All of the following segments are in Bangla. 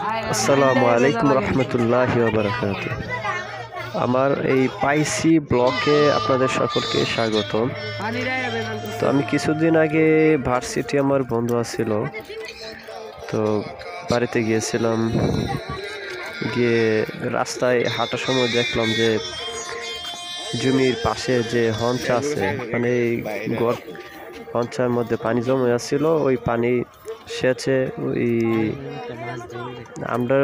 আসসালামু আলাইকুম রহমতুল্লাহি ওয়া বারাকাতুহু। আমার এই পাইসি ব্লকে আপনাদের সকলকে স্বাগতম। তো আমি কিছুদিন আগে ভার্সিটি আমার বন্ধু আছিল, তো বাড়িতে গিয়েছিলাম। গিয়ে রাস্তায় হাঁটার সময় দেখলাম যে জমির পাশে যে হঞ্চা আছে, মানে হঞ্চার মধ্যে পানি জমে আসছিল। ওই পানি সেচে ওই আমরা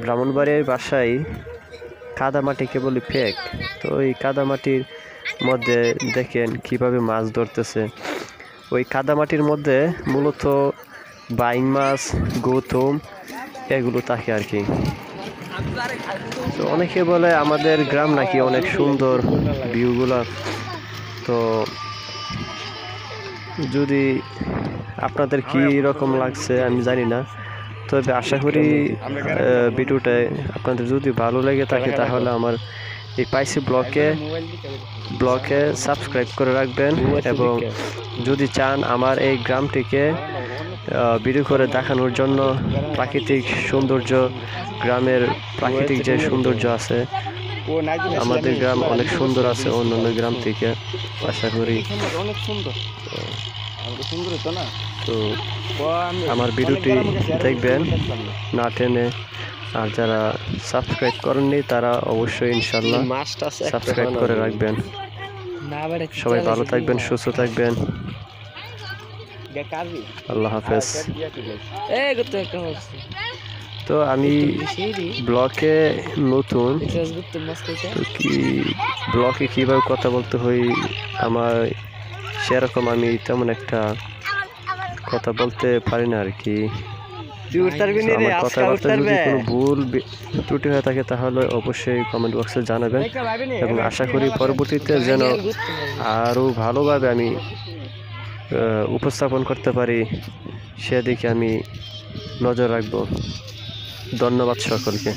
ব্রাহ্মণবাড়িয়ার বাসায় কাদামাটিকে বলি ফেক। তো ওই কাদামাটির মধ্যে দেখেন কিভাবে মাছ ধরতেছে। ওই কাদামাটির মধ্যে মূলত বাইং মাছ, গৌতম এগুলো থাকে আর কি। তো অনেকে বলে আমাদের গ্রাম নাকি অনেক সুন্দর ভিউগুলা। তো যদি আপনাদের কি রকম লাগছে আমি জানি না, তবে আশা করি ভিডিওটা আপনাদের যদি ভালো লেগে থাকে তাহলে আমার এই পাইসি ব্লকে সাবস্ক্রাইব করে রাখবেন। এবং যদি চান আমার এই গ্রামটিকে ভিডিও করে দেখানোর জন্য, প্রাকৃতিক সৌন্দর্য, গ্রামের প্রাকৃতিক যে সৌন্দর্য আছে, আমাদের গ্রাম অনেক সুন্দর আছে অন্যান্য গ্রাম থেকে আশা করি। তো আমার ভিডিওটি দেখবেন না টেনে। আর যারা সাবস্ক্রাইব করেননি তারা অবশ্যই ইনশাল্লাহ সাবস্ক্রাইব করে রাখবেন। সবাই ভালো থাকবেন, সুস্থ থাকবেন। আল্লাহ হাফেজ। তো আমি ব্লকে নতুন, তো কি ব্লকে কিভাবে কথা বলতে হয় আমার সেরকম আমি তেমন একটা কথা বলতে পারি না আর কি। আমার কথাবার্তা যদি কোনো ভুল ত্রুটি হয়ে থাকে তাহলে অবশ্যই কমেন্ট বক্সে জানাবেন, এবং আশা করি পরবর্তীতে যেন আরও ভালোভাবে আমি উপস্থাপন করতে পারি সেদিকে আমি নজর রাখব। ধন্যবাদ সকলকে।